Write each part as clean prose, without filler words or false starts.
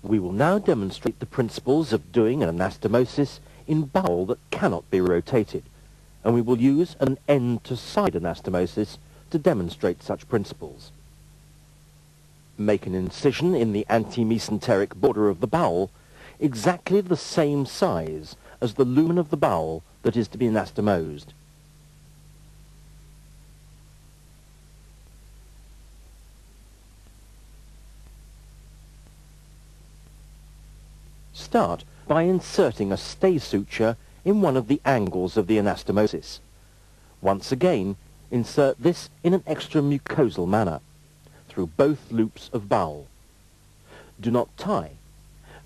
We will now demonstrate the principles of doing an anastomosis in bowel that cannot be rotated, and we will use an end-to-side anastomosis to demonstrate such principles. Make an incision in the antimesenteric border of the bowel exactly the same size as the lumen of the bowel that is to be anastomosed. Start by inserting a stay suture in one of the angles of the anastomosis. Once again, insert this in an extramucosal manner, through both loops of bowel. Do not tie,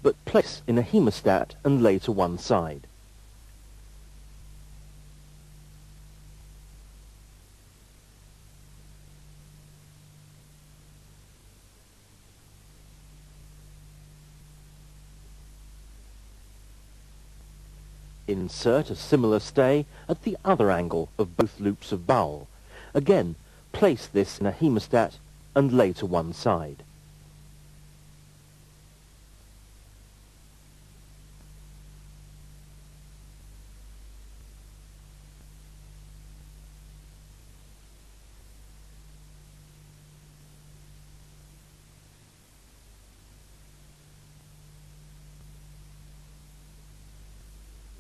but place in a hemostat and lay to one side. Insert a similar stay at the other angle of both loops of bowel. Again, place this in a hemostat and lay to one side.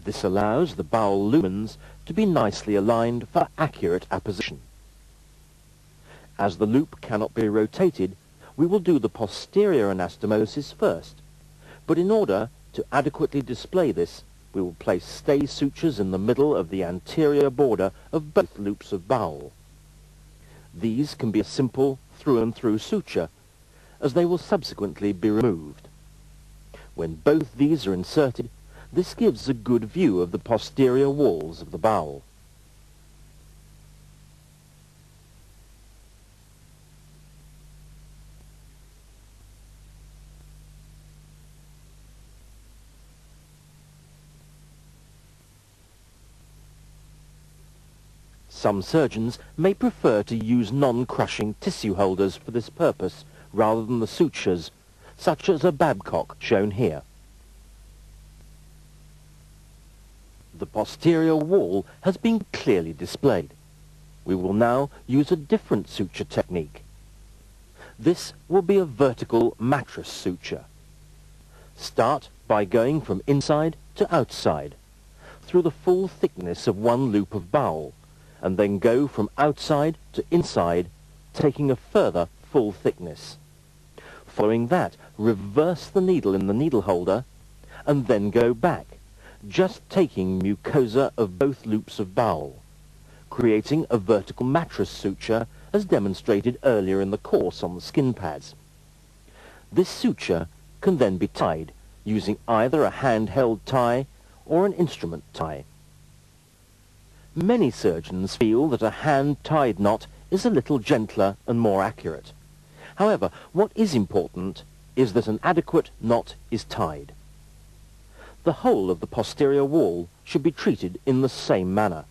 This allows the bowel lumens to be nicely aligned for accurate apposition. As the loop cannot be rotated, we will do the posterior anastomosis first, but in order to adequately display this, we will place stay sutures in the middle of the anterior border of both loops of bowel. These can be a simple through-and-through suture, as they will subsequently be removed. When both these are inserted, this gives a good view of the posterior walls of the bowel. Some surgeons may prefer to use non-crushing tissue holders for this purpose rather than the sutures, such as a Babcock shown here. The posterior wall has been clearly displayed. We will now use a different suture technique. This will be a vertical mattress suture. Start by going from inside to outside, through the full thickness of one loop of bowel, and then go from outside to inside, taking a further full thickness. Following that, reverse the needle in the needle holder, and then go back, just taking mucosa of both loops of bowel, creating a vertical mattress suture as demonstrated earlier in the course on the skin pads. This suture can then be tied using either a handheld tie or an instrument tie. Many surgeons feel that a hand-tied knot is a little gentler and more accurate. However, what is important is that an adequate knot is tied. The whole of the posterior wall should be treated in the same manner.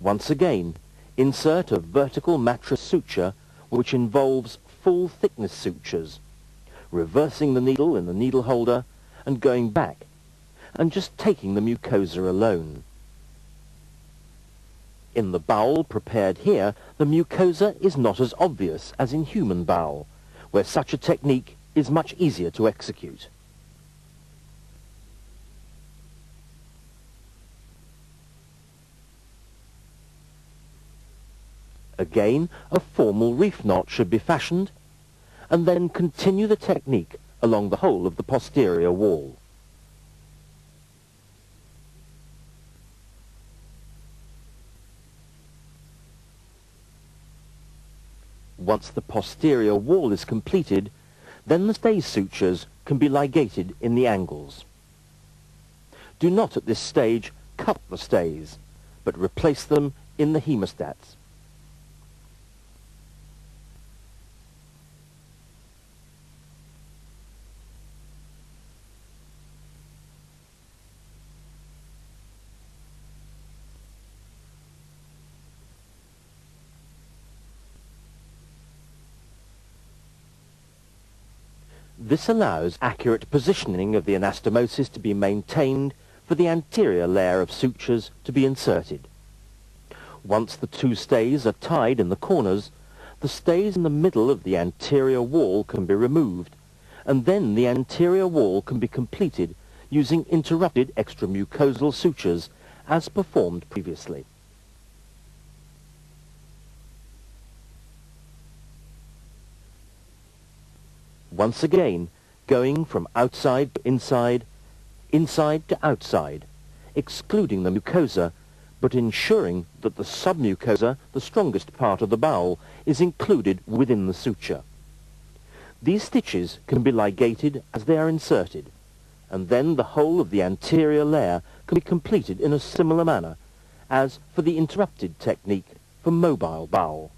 Once again, insert a vertical mattress suture which involves full thickness sutures, reversing the needle in the needle holder and going back, and just taking the mucosa alone. In the bowel prepared here, the mucosa is not as obvious as in human bowel, where such a technique is much easier to execute. Again, a formal reef knot should be fashioned, and then continue the technique along the whole of the posterior wall. Once the posterior wall is completed, then the stay sutures can be ligated in the angles. Do not at this stage cut the stays, but replace them in the hemostats. This allows accurate positioning of the anastomosis to be maintained for the anterior layer of sutures to be inserted. Once the two stays are tied in the corners, the stays in the middle of the anterior wall can be removed, and then the anterior wall can be completed using interrupted extramucosal sutures as performed previously. Once again, going from outside to inside, inside to outside, excluding the mucosa, but ensuring that the submucosa, the strongest part of the bowel, is included within the suture. These stitches can be ligated as they are inserted, and then the whole of the anterior layer can be completed in a similar manner as for the interrupted technique for mobile bowel.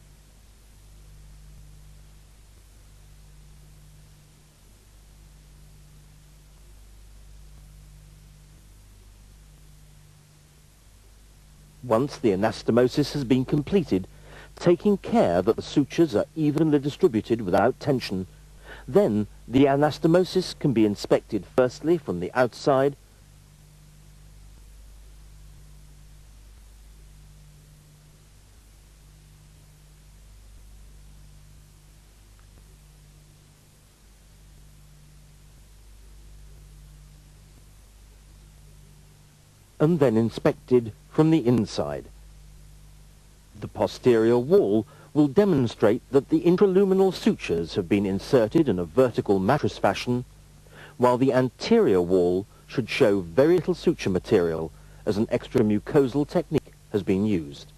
Once the anastomosis has been completed, taking care that the sutures are evenly distributed without tension, then the anastomosis can be inspected firstly from the outside and then inspected from the inside. The posterior wall will demonstrate that the intraluminal sutures have been inserted in a vertical mattress fashion, while the anterior wall should show very little suture material as an extramucosal technique has been used.